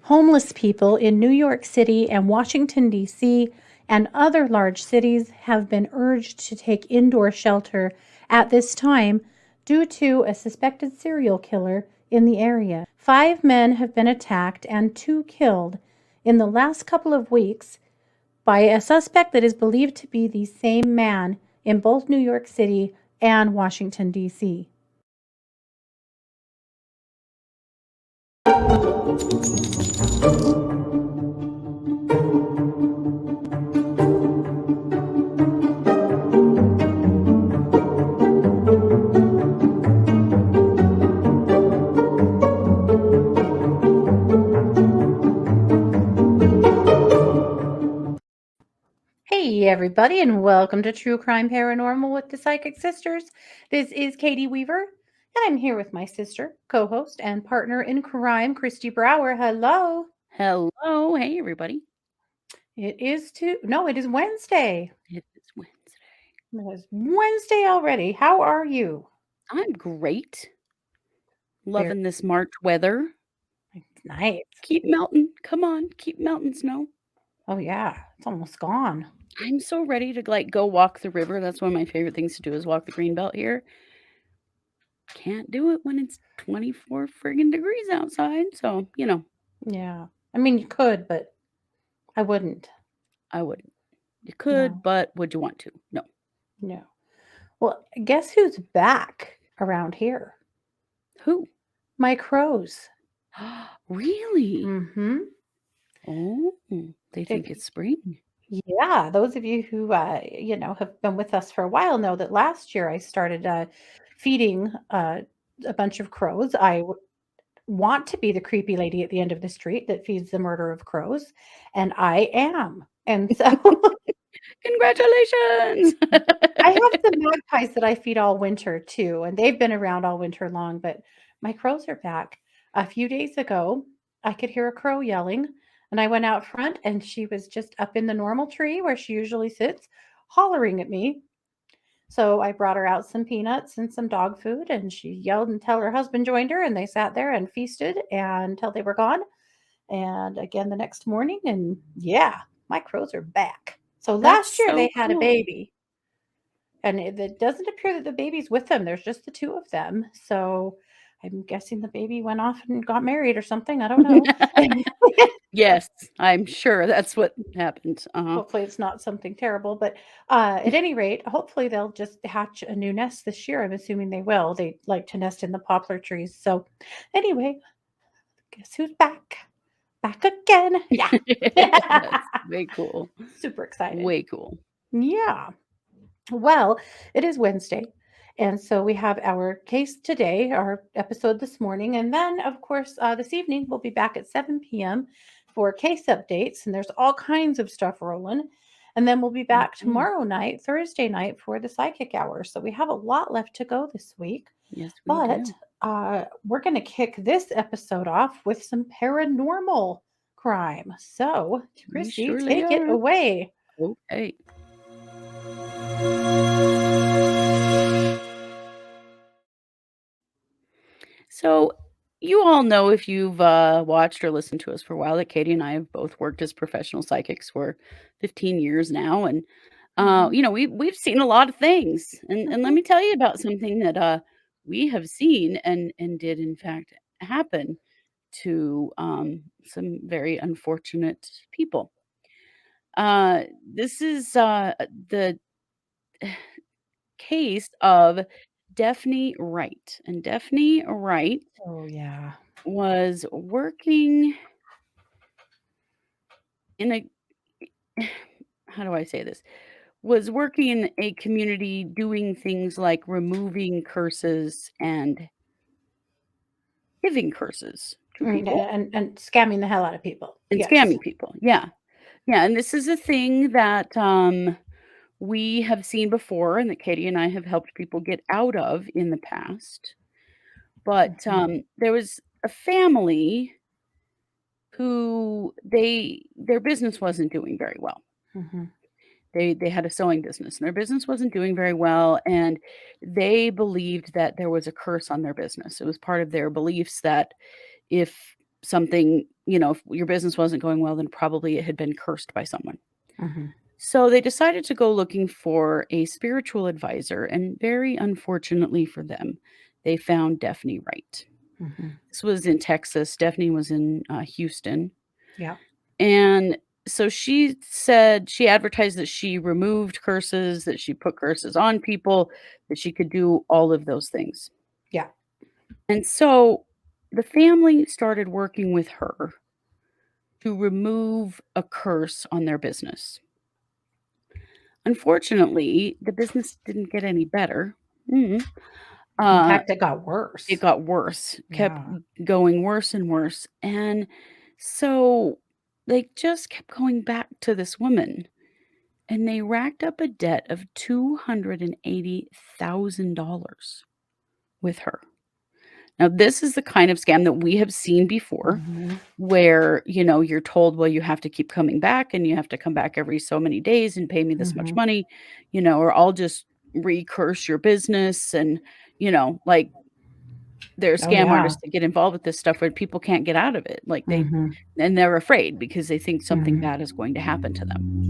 Homeless people in New York City and Washington, D.C., and other large cities have been urged to take indoor shelter at this time due to a suspected serial killer in the area. 5 men have been attacked and 2 killed in the last couple of weeks by a suspect that is believed to be the same man in both New York City and Washington, D.C. Hey, everybody, and welcome to True Crime Paranormal with the Psychic Sisters. This is Katie Weaver, and I'm here with my sister, co-host, and partner in crime, Christy Brower. Hello. Hello. Hey, everybody. It is Wednesday. It is Wednesday. It is Wednesday already. How are you? I'm great. Loving this March weather. It's nice. Keep melting. Come on. Keep melting snow. Oh, yeah. It's almost gone. I'm so ready to go walk the river. That's one of my favorite things to do is walk the Greenbelt here. Can't do it when it's 24 friggin' degrees outside. So, Yeah. I mean, you could, but I wouldn't. I wouldn't. You could, No. but would you want to? No. No. Well, guess who's back around here? Who? My crows. Really? Mm-hmm. Oh, they think it's spring. Yeah, those of you who have been with us for a while know that last year I started feeding a bunch of crows. I want to be the creepy lady at the end of the street that feeds the murder of crows, and I am. And so Congratulations! I have some magpies that I feed all winter too, and they've been around all winter long, but my crows are back. A few days ago, I could hear a crow yelling, and I went out front and she was just up in the normal tree where she usually sits, hollering at me. So I brought her out some peanuts and some dog food, and she yelled until her husband joined her, and they sat there and feasted until they were gone. And again the next morning, and yeah, my crows are back. So last year they had a baby. And it doesn't appear that the baby's with them. There's just the 2 of them. So I'm guessing the baby went off and got married or something. I don't know. Yes, I'm sure that's what happened. Hopefully it's not something terrible. But at any rate, hopefully they'll just hatch a new nest this year. I'm assuming they will. They like to nest in the poplar trees. So anyway, guess who's back? Back again. Yeah. That's way cool. Super excited. Way cool. Yeah. Well, it is Wednesday. And so we have our case today, our episode this morning. And then, of course, this evening, we'll be back at 7 p.m. for case updates. And there's all kinds of stuff rolling. And then we'll be back tomorrow night, Thursday night, for the psychic hour. So we have a lot left to go this week. Yes, but we're going to kick this episode off with some paranormal crime. So, Chrissy, take it away. Okay. So, you all know, if you've watched or listened to us for a while, that Katie and I have both worked as professional psychics for 15 years now. And, we've seen a lot of things. And let me tell you about something that we have seen and did, in fact, happen to some very unfortunate people. This is the case of Dephne Wright. And Dephne Wright was working in how do I say this? Was working in a community doing things like removing curses and giving curses to people. And scamming the hell out of people. And scamming people. Yeah. Yeah. And this is a thing that we have seen before and that Katie and I have helped people get out of in the past. But there was a family who their business wasn't doing very well. They had a sewing business and their business wasn't doing very well. And they believed that there was a curse on their business. It was part of their beliefs that if something if your business wasn't going well, then probably it had been cursed by someone. Mhm. So they decided to go looking for a spiritual advisor, and very unfortunately for them, they found Dephne Wright. Mhm. This was in Texas. Dephne was in Houston. Yeah. And so she said she advertised that she removed curses, that she put curses on people, that she could do all of those things. Yeah. And so the family started working with her to remove a curse on their business. Unfortunately, the business didn't get any better. Mm. In Uh, fact, it got it worse. got worse, kept Yeah. going worse and worse. And so they just kept going back to this woman, and they racked up a debt of $280,000 with her. Now, this is the kind of scam that we have seen before, Mhm. where, you're told, well, you have to keep coming back and you have to come back every so many days and pay me this much Mhm. money, or I'll just recurse your business. And, like, there are Oh, scam yeah. artists that get involved with this stuff where people can't get out of it. Like, Mhm. and they're afraid because they think something Mhm. bad is going to happen to them.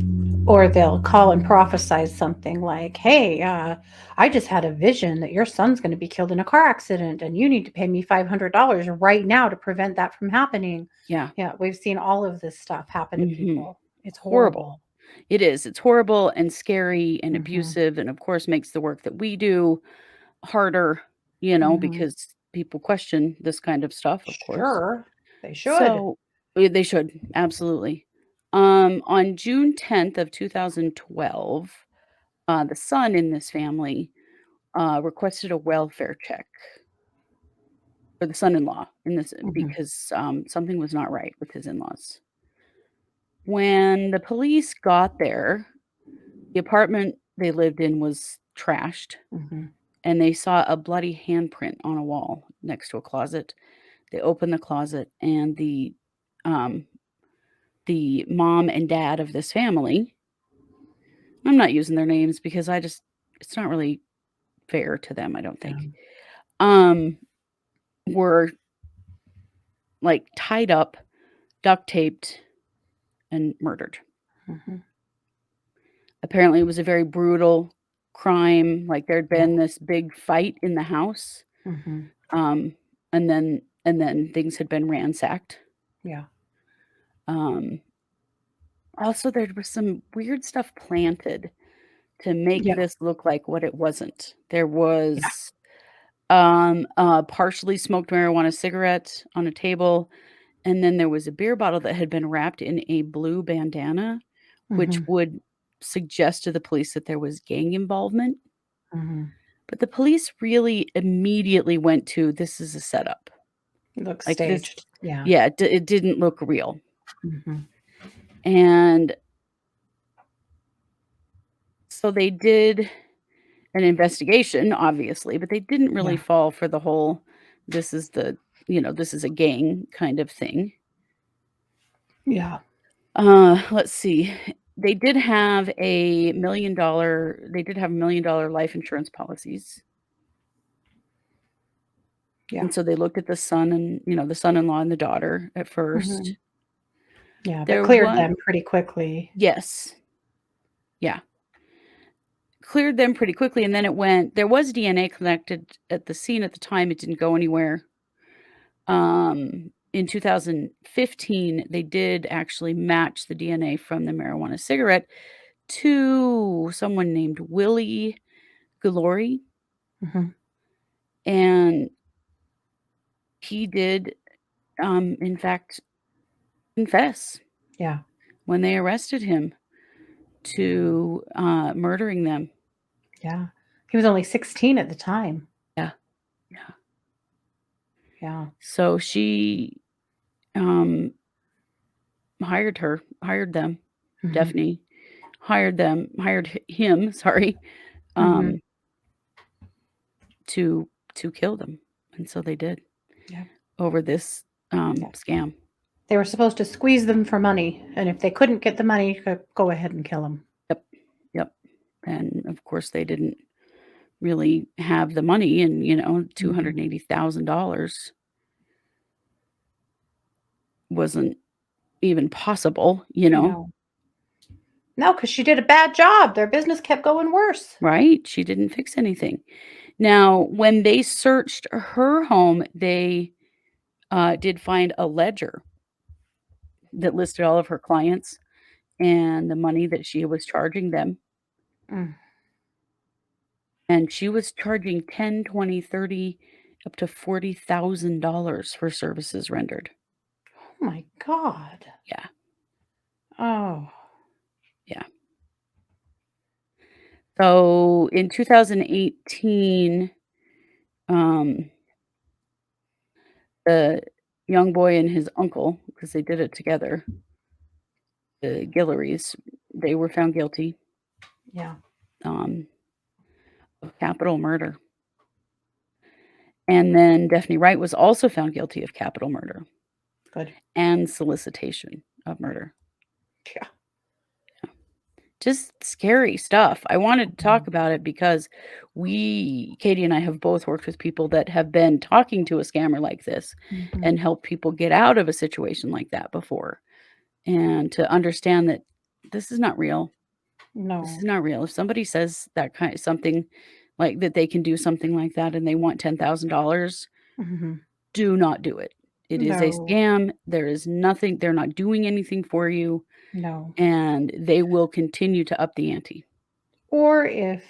Or they'll call and prophesize something like, "Hey, I just had a vision that your son's gonna be killed in a car accident, and you need to pay me $500 right now to prevent that from happening." Yeah. Yeah, we've seen all of this stuff happen to Hmm. people. It's Horrible. horrible. It is. It's horrible and scary and Mhm. abusive, and of course makes the work that we do harder, Mhm. because people question this kind of stuff, of course. Sure. They should. So they should, absolutely. On June 10th of 2012, the son in this family requested a welfare check for the son-in-law in this Mhm. because something was not right with his in-laws. When the police got there, the apartment they lived in was trashed, Mhm. and they saw a bloody handprint on a wall next to a closet. They opened the closet, and um, the mom and dad of this family, I'm not using their names because it's not really fair to them, I don't Yeah. think, um, were, like, tied up, duct taped, and murdered. Mhm. Apparently, it was a very brutal crime, like, there'd Yeah. been this big fight in the house, Mhm. um, and then things had been ransacked. Yeah. Um, Also, there was some weird stuff planted to make Yeah. this look like what it wasn't. There Yeah. was, a partially smoked marijuana cigarette on a table, and then there was a beer bottle that had been wrapped in a blue bandana, which Mhm. would suggest to the police that there was gang involvement. Mhm. But the police really immediately went to, "This is a setup." It looks Like, this, staged. Yeah. yeah, it didn't look real. Mhm. And so they did an investigation, obviously, but they didn't really Yeah. fall for the whole, "This is this is a gang" kind of thing. Yeah. Let's see. They did have $1 million life insurance policies, Yeah. and so they looked at the son and, the son-in-law and the daughter at Mhm. first. Yeah, but There cleared was them pretty quickly. Yes. Yeah. Cleared them pretty quickly, and then there was DNA collected at the scene at the time, it didn't go anywhere. In 2015, they did actually match the DNA from the marijuana cigarette to someone named Willie Galori, Mhm. and he did, in fact, confess Yeah. when they arrested him to, murdering them. Yeah. He was only 16 at the time. Yeah, yeah. Yeah. So she, um, hired them, Mhm. Daphne, hired him, sorry, Mhm. um, to kill them, and so they did Yeah. over this, Yeah. scam. They were supposed to squeeze them for money, and if they couldn't get the money, go ahead and kill them. Yep, yep, and, of course, they didn't really have the money, and, Mhm. $280,000 wasn't even possible, you know? No. No, because she did a bad job. Their business kept going worse. Right? She didn't fix anything. Now, when they searched her home, they, did find a ledger that listed all of her clients and the money that she was charging them, Mm. and she was charging 10, 20, 30, up to $40,000 for services rendered. Oh my God. Yeah, Oh. yeah. So, in 2018, um, the young boy and his uncle, because they did it together, the Guillerys, they were found guilty, Yeah. um, of capital murder. And then Dephne Wright was also found guilty of capital murder Good. and solicitation of murder. Yeah. Just scary stuff. I wanted to talk Mhm. about it because Katie and I have both worked with people that have been talking to a scammer like this Mhm. and helped people get out of a situation like that before. And to understand that this is not real. This is No. not real. If somebody says that kind of something like that they can do something like that and they want $10,000, Mhm. do not do it. It is a No. scam. There is nothing, they're not doing anything for you, No. and they will continue to up the ante. Or if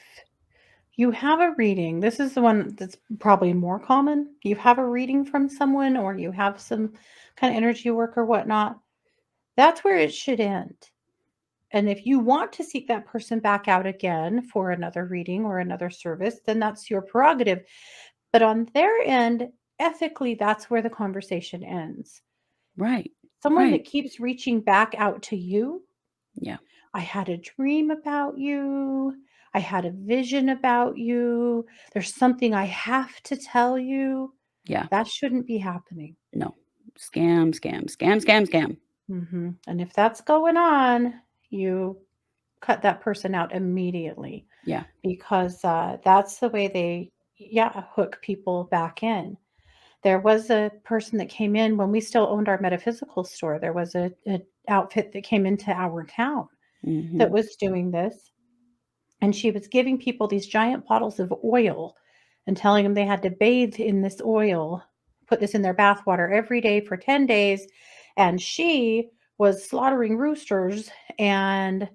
you have a reading, this is the one that's probably more common. You have a reading from someone, or you have some kind of energy work or whatnot. That's where it should end. And if you want to seek that person back out again for another reading or another service, then that's your prerogative. But on their end, ethically, that's where the conversation ends. Right. Someone Right. that keeps reaching back out to you, Yeah. I had a dream about you. I had a vision about you. There's something I have to tell you. Yeah. That shouldn't be happening. No. Scam, scam, scam, scam, scam. And if that's going on, you cut that person out immediately Yeah. because that's the way they, yeah, hook people back in. There was a person that came in when we still owned our metaphysical store. There was a outfit that came into our town that Mhm. was doing this, and she was giving people these giant bottles of oil and telling them they had to bathe in this oil, put this in their bath water every day for 10 days, and she was slaughtering roosters and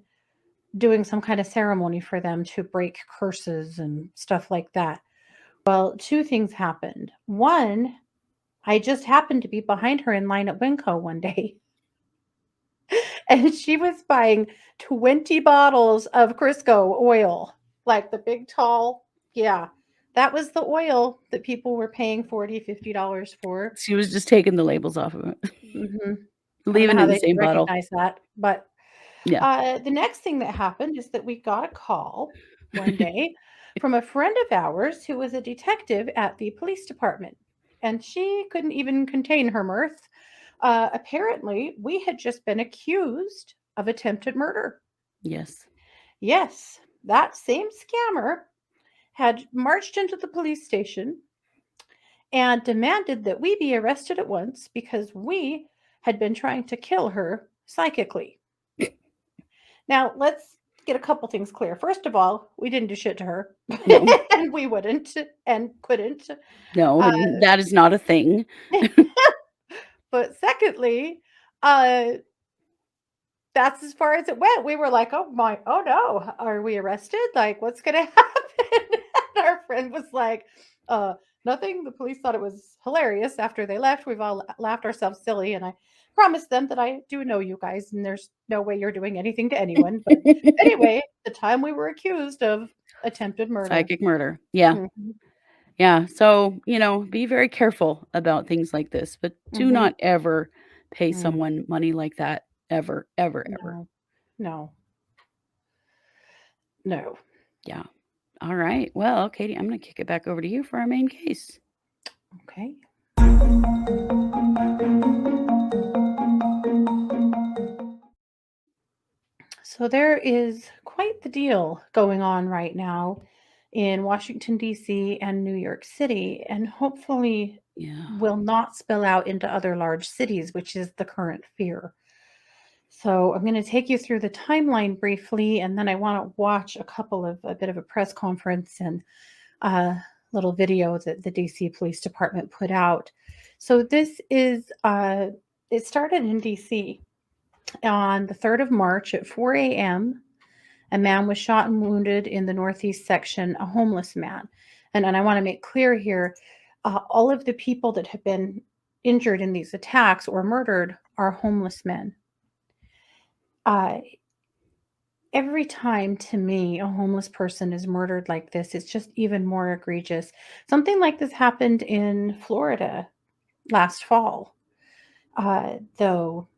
doing some kind of ceremony for them to break curses and stuff like that. Well, 2 things happened. One, I just happened to be behind her in line at Winco one day, and she was buying 20 bottles of Crisco oil, like the big tall, yeah. That was the oil that people were paying $40, $50 for. She was just taking the labels off of it, Mhm. I don't know leaving it how in the they didn't same bottle. recognize that, but, Yeah. the next thing that happened is that we got a call one day from a friend of ours who was a detective at the police department, and she couldn't even contain her mirth. Apparently, we had just been accused of attempted murder. Yes. Yes, that same scammer had marched into the police station and demanded that we be arrested at once because we had been trying to kill her psychically. Now, let's get a couple things clear. First of all, we didn't do shit to her, No. and we wouldn't and couldn't. No, Uh, and that is not a thing. but secondly, uh, that's as far as it went. We were like, oh no, are we arrested? Like, what's gonna happen?" And our friend was like, uh, nothing. The police thought it was hilarious after they left. We've all laughed ourselves silly, and I promised them that I do know you guys, and there's no way you're doing anything to anyone. But anyway, the time we were accused of attempted murder. Psychic murder. Yeah. Mhm, Yeah. So, be very careful about things like this, but do mhm, not ever pay mm, someone money like that ever, ever, ever. no, no, no. Yeah. All right. Well, Katie, I'm going to kick it back over to you for our main case. Okay. So there is quite the deal going on right now in Washington, D.C. and New York City. And hopefully, Yeah. will not spill out into other large cities, which is the current fear. So I'm going to take you through the timeline briefly, and then I want to watch a bit of a press conference and a little video that the DC Police Department put out. So it started in DC on the 3rd of March at 4 a.m. A man was shot and wounded in the northeast section, a homeless man. And I want to make clear here, all of the people that have been injured in these attacks or murdered are homeless men. Every time, to me, a homeless person is murdered like this, it's just even more egregious. Something like this happened in Florida last fall, though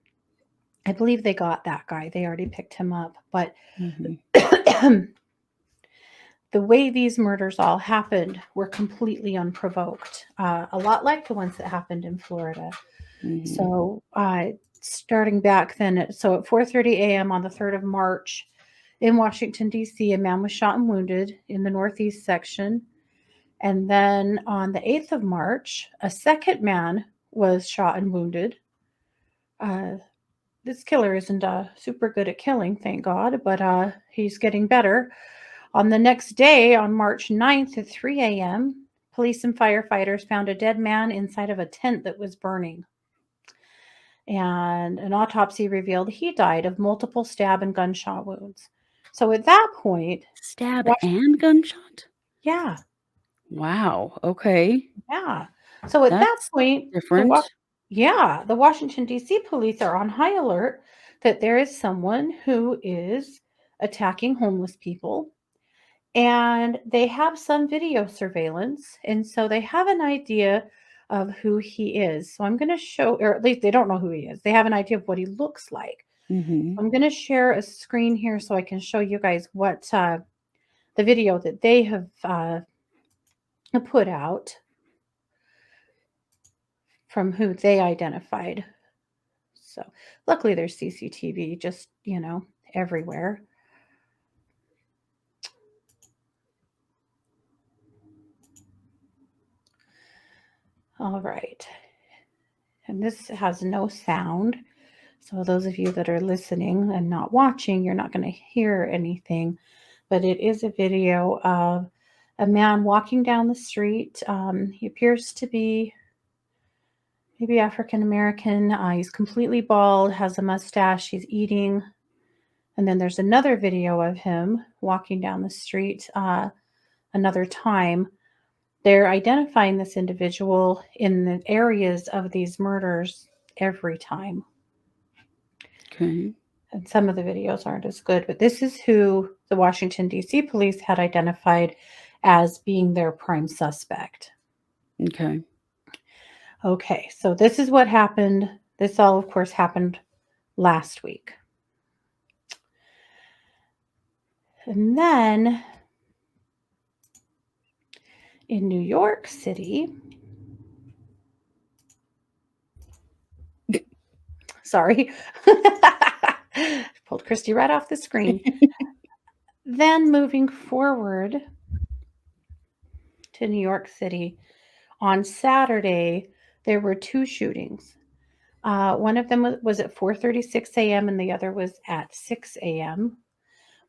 I believe they got that guy. They already picked him up. But Mhm. the way these murders all happened were completely unprovoked, a lot like the ones that happened in Florida. Mhm. So starting back then, at 4:30 a.m. on the 3rd of March in Washington, D.C., a man was shot and wounded in the northeast section. And then on the 8th of March, a second man was shot and wounded. This killer isn't super good at killing, thank God, but he's getting better. On the next day, on March 9th at 3 a.m., police and firefighters found a dead man inside of a tent that was burning. And an autopsy revealed he died of multiple stab and gunshot wounds. So at that point, Stab Wash- and gunshot? yeah, Wow, okay. yeah. So at that That's point, different. the Washington D.C. police are on high alert that there is someone who is attacking homeless people, and they have some video surveillance, and so they have an idea of who he is. So I'm going to show, or at least they don't know who he is. They have an idea of what he looks like. Mhm. I'm going to share a screen here so I can show you guys what the video that they have put out from who they identified. So luckily there's CCTV just, everywhere. All right. And this has no sound. So those of you that are listening and not watching, you're not going to hear anything. But it is a video of a man walking down the street. He appears to be maybe African American. He's completely bald, has a mustache. He's eating. And then there's another video of him walking down the street another time. They're identifying this individual in the areas of these murders every time. Okay. And some of the videos aren't as good, but this is who the Washington, D.C. police had identified as being their prime suspect. Okay. Okay, so this is what happened. This all, of course, happened last week. And then in New York City, sorry, pulled Christy right off the screen. Then moving forward to New York City, on Saturday, there were two shootings. One of them was at 4:36 a.m. and the other was at 6 a.m.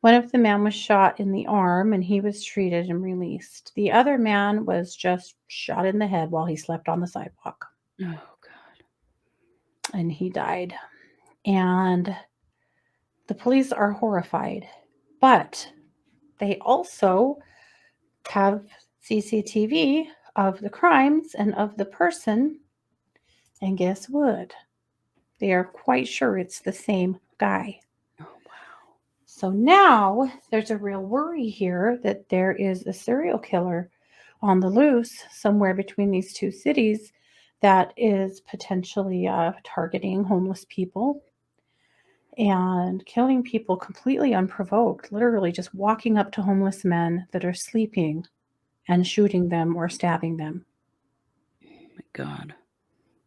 One of the men was shot in the arm and he was treated and released. The other man was just shot in the head while he slept on the sidewalk. Oh, God. And he died. And the police are horrified, but they also have CCTV of the crimes and of the person. And guess what? They are quite sure it's the same guy. Oh, wow. So now there's a real worry here that there is a serial killer on the loose somewhere between these two cities that is potentially targeting homeless people and killing people completely unprovoked, literally just walking up to homeless men that are sleeping and shooting them or stabbing them. Oh, my God.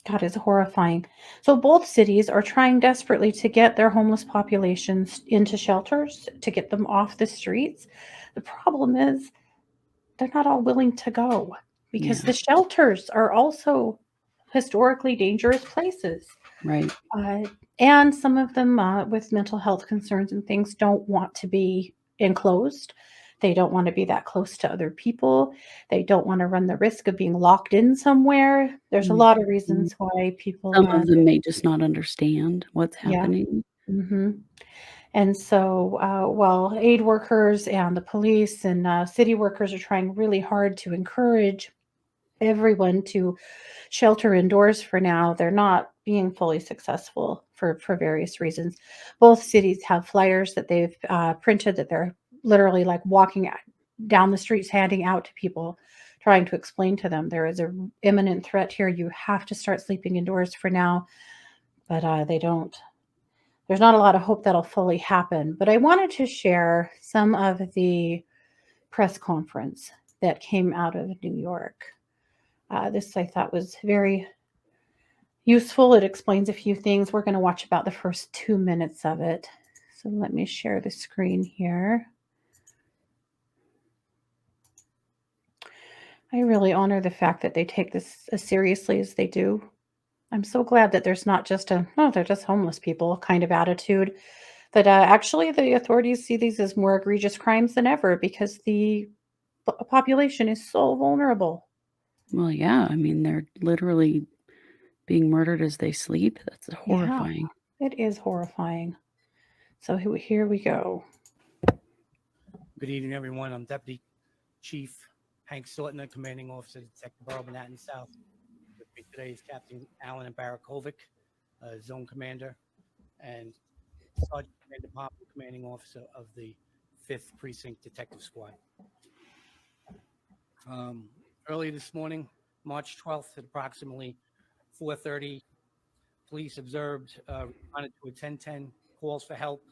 God, is horrifying. So both cities are trying desperately to get their homeless populations into shelters, to get them off the streets. The problem is they're not all willing to go. because Yeah. the shelters are also historically dangerous places. Right. And some of them with mental health concerns and things don't want to be enclosed. They don't want to be that close to other people. They don't want to run the risk of being locked in somewhere. There's a lot of Mhm. reasons why people, Some of them may just not understand what's yeah. happening. Hmm. And so, while aid workers and the police and city workers are trying really hard to encourage everyone to shelter indoors for now, they're not being fully successful for various reasons. Both cities have flyers that they've printed that they're literally like walking down the streets handing out to people, trying to explain to them there is a imminent threat here. You have to start sleeping indoors for now, but they don't. There's not a lot of hope that'll fully happen. But I wanted to share some of the press conference that came out of New York. This I thought was very useful. It explains a few things. We're going to watch about the first 2 minutes of it. So let me share the screen here. I really honor the fact that they take this as seriously as they do. I'm so glad that there's not just a, oh, they're just homeless people kind of attitude. That actually the authorities see these as more egregious crimes than ever because the population is so vulnerable. Well, yeah, I mean, they're literally being murdered as they sleep. That's Yeah, horrifying. it is horrifying. So here we go. Good evening, everyone. I'm Deputy Chief Hank Sortner, Commanding Officer, Detective Borough Manhattan South. With me today is Captain Alan Barakovic, Zone Commander, and Sergeant Commander Pompey, Commanding Officer of the 5th Precinct Detective Squad. Early this morning, March 12th, at approximately 4:30, police observed, responded to a 1010 calls for help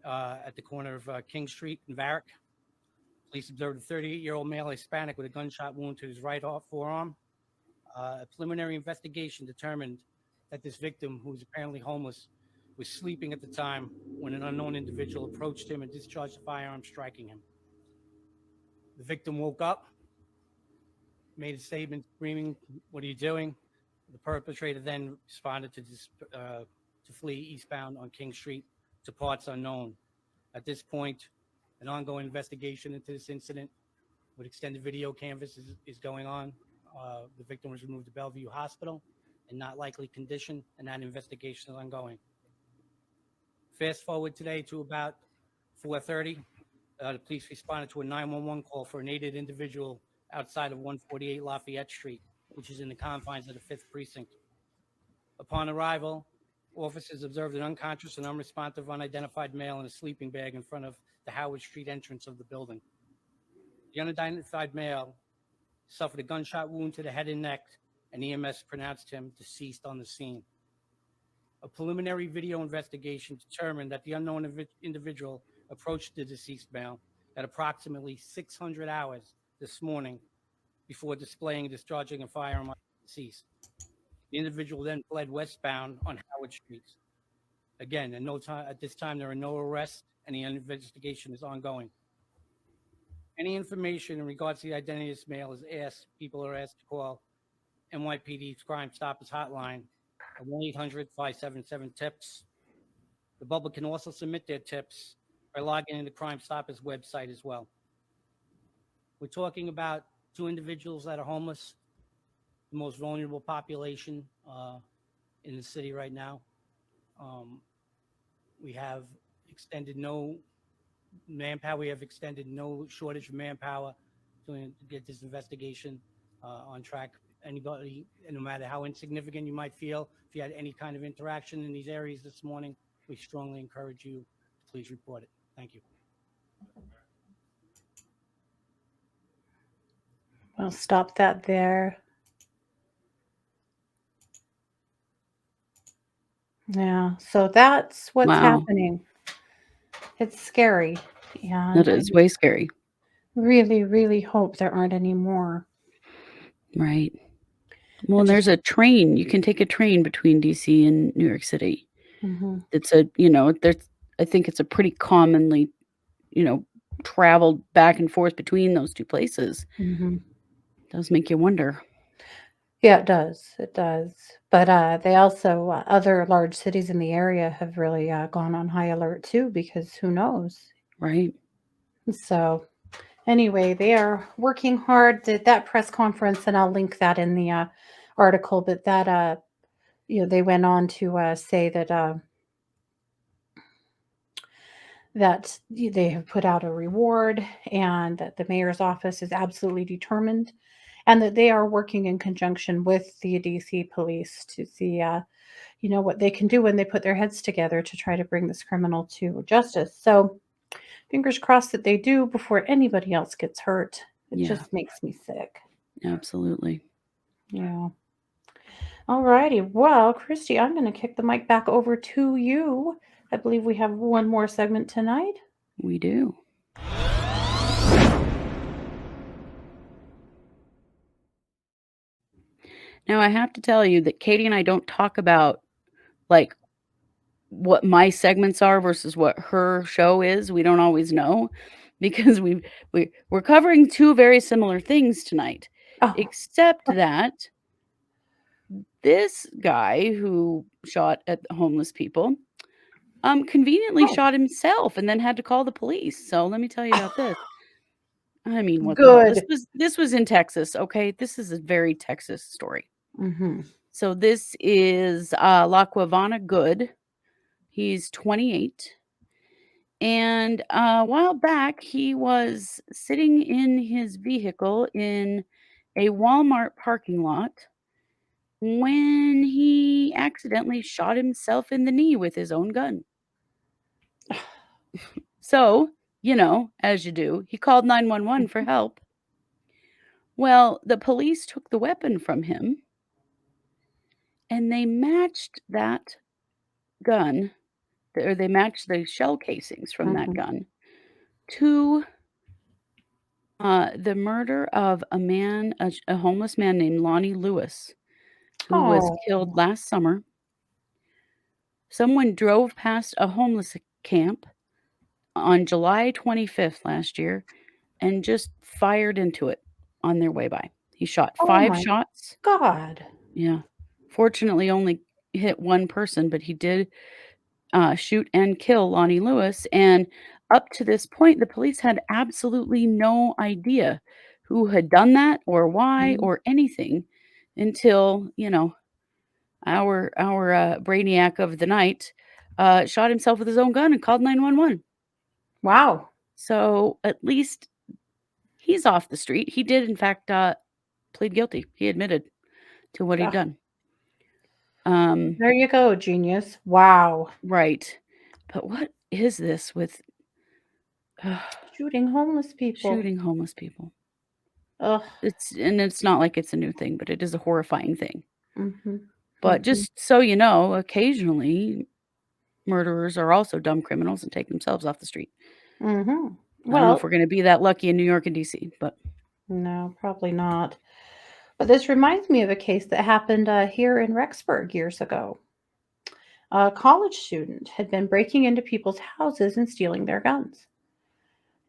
at the corner of King Street in Varick. Police observed a 38-year-old male Hispanic with a gunshot wound to his right forearm. A preliminary investigation determined that this victim, who was apparently homeless, was sleeping at the time when an unknown individual approached him and discharged a firearm, striking him. The victim woke up, made a statement screaming, "What are you doing?" The perpetrator then responded to flee eastbound on King Street to parts unknown. At this point, an ongoing investigation into this incident with extended video canvas is going on. The victim was removed to Bellevue Hospital in not likely condition, and that investigation is ongoing. Fast forward today to about 4:30, the police responded to a 911 call for a native individual outside of 148 Lafayette Street, which is in the confines of the 5th Precinct. Upon arrival, officers observed an unconscious and unresponsive unidentified male in a sleeping bag in front of the Howard Street entrance of the building. The unidentified male suffered a gunshot wound to the head and neck, and EMS pronounced him deceased on the scene. A preliminary video investigation determined that the unknown individual approached the deceased male at approximately 600 hours this morning before displaying and discharging a firearm on the deceased. The individual then fled westbound on Howard Street. Again, at this time, there are no arrests, and the investigation is ongoing. Any information in regards to the identity of this male is asked. People are asked to call NYPD's Crime Stoppers hotline at 1-800-577-TIPS. The public can also submit their tips by logging into Crime Stoppers website as well. We're talking about two individuals that are homeless, the most vulnerable population in the city right now. We have extended no manpower. We have extended no shortage of manpower to get this investigation on track. Anybody, no matter how insignificant you might feel, if you had any kind of interaction in these areas this morning, we strongly encourage you to please report it. Thank you. I'll stop that there. Yeah, so that's what's Wow. happening. It's scary, and That I is just way scary. really, really hope there aren't any more. Right. Well, It and just there's a train. You can take a train between DC and New York City. mhm, It's there's I think it's a pretty commonly, traveled back and forth between those two places. mhm. Does make you wonder. Yeah, it does. It does. But they also, other large cities in the area have really gone on high alert too, because who knows? Right. So, anyway, they are working hard. That press conference, and I'll link that in the article. But they went on to say that they have put out a reward, and that the mayor's office is absolutely determined, and that they are working in conjunction with the DC police to see, what they can do when they put their heads together to try to bring this criminal to justice. So fingers crossed that they do before anybody else gets hurt. It Yeah. just makes me sick. Absolutely. Yeah. All righty. Well, Christy, I'm going to kick the mic back over to you. I believe we have one more segment tonight. We do. Now, I have to tell you that Katie and I don't talk about like what my segments are versus what her show is. We don't always know because we're covering two very similar things tonight, Oh, except that this guy who shot at the homeless people conveniently Oh. shot himself and then had to call the police. So let me tell you about this. I mean, what the hell? good. This was in Texas, okay? This is a very Texas story. Mm-hmm. So this is Laquavana Goode. He's 28. And a while back, he was sitting in his vehicle in a Walmart parking lot when he accidentally shot himself in the knee with his own gun. So, as you do, he called 911 for help. Well, the police took the weapon from him and they matched that gun, or they matched the shell casings from that Mhm. gun to the murder of a homeless man named Lonnie Lewis, who was Oh. killed last summer. Someone drove past a homeless camp on July 25th last year and just fired into it on their way by. He shot Oh 5 my shots. God. Yeah. Fortunately, only hit one person, but he did shoot and kill Lonnie Lewis. And up to this point, the police had absolutely no idea who had done that or why Mhm. or anything until, our brainiac of the night shot himself with his own gun and called 911. Wow. So at least he's off the street. He did, in fact, plead guilty. He admitted to what he'd done. There you go, genius. Wow. Right. But what is this with Shooting homeless people. shooting homeless people? Ugh. It's not like it's a new thing, but it is a horrifying thing. Mm-hmm. But just so you know, occasionally murderers are also dumb criminals and take themselves off the street. Mm-hmm. I don't know Well, if we're going to be that lucky in New York and DC, but no, probably not. But this reminds me of a case that happened here in Rexburg years ago. A college student had been breaking into people's houses and stealing their guns.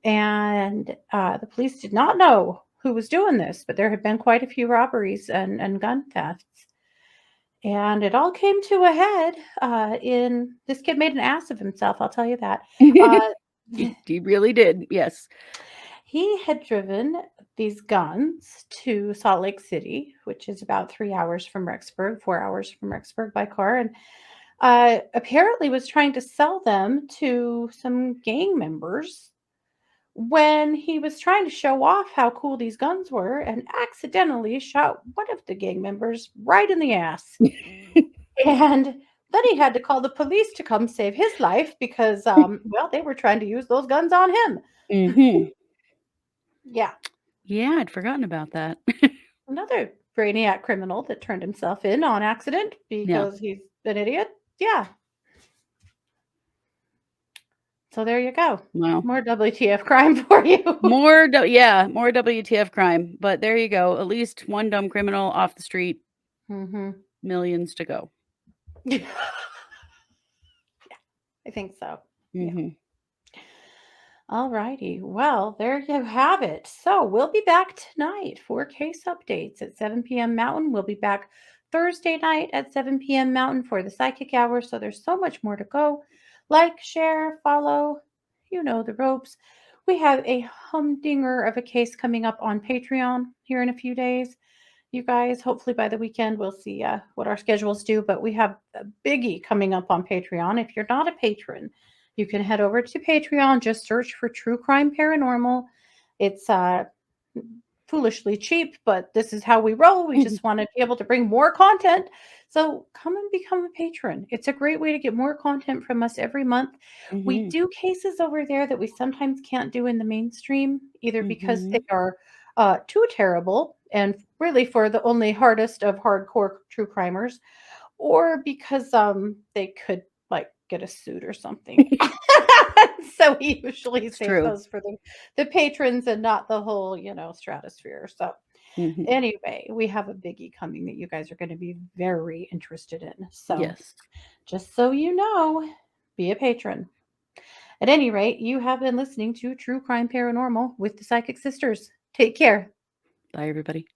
And the police did not know who was doing this, but there had been quite a few robberies and gun thefts. And it all came to a head in this kid made an ass of himself, I'll tell you that. Uh, he really did. Yes. he had driven these guns to Salt Lake City, which is about 3 hours from Rexburg, 4 hours from Rexburg by car, and apparently was trying to sell them to some gang members when he was trying to show off how cool these guns were and accidentally shot one of the gang members right in the ass. And then he had to call the police to come save his life because, they were trying to use those guns on him. Mm-hmm. Yeah. Yeah, I'd forgotten about that. Another brainiac criminal that turned himself in on accident because he's an idiot. Yeah. So there you go. Wow. More WTF crime for you. More WTF crime. But there you go. At least one dumb criminal off the street. Mm-hmm. Millions to go. Yeah, I think so. Yeah. Mm-hmm. All righty. Well, there you have it. So we'll be back tonight for case updates at 7 p.m. Mountain. We'll be back Thursday night at 7 p.m. Mountain for the psychic hour. So there's so much more to go. Like, share, follow. You know the ropes. We have a humdinger of a case coming up on Patreon here in a few days. You guys, hopefully by the weekend, we'll see what our schedules do. But we have a biggie coming up on Patreon. If you're not a patron, you can head over to Patreon. Just search for True Crime Paranormal. It's foolishly cheap, but this is how we roll. We just want to be able to bring more content. So come and become a patron. It's a great way to get more content from us every month. We do cases over there that we sometimes can't do in the mainstream, either because they are too terrible and really for the only hardest of hardcore true crimers, or because they could like get a suit or something. So we usually It's save true. those for the patrons and not the whole, stratosphere. So anyway, we have a biggie coming that you guys are going to be very interested in. So Yes. just so you know, be a patron. At any rate, you have been listening to True Crime Paranormal with the Psychic Sisters. Take care. Bye, everybody.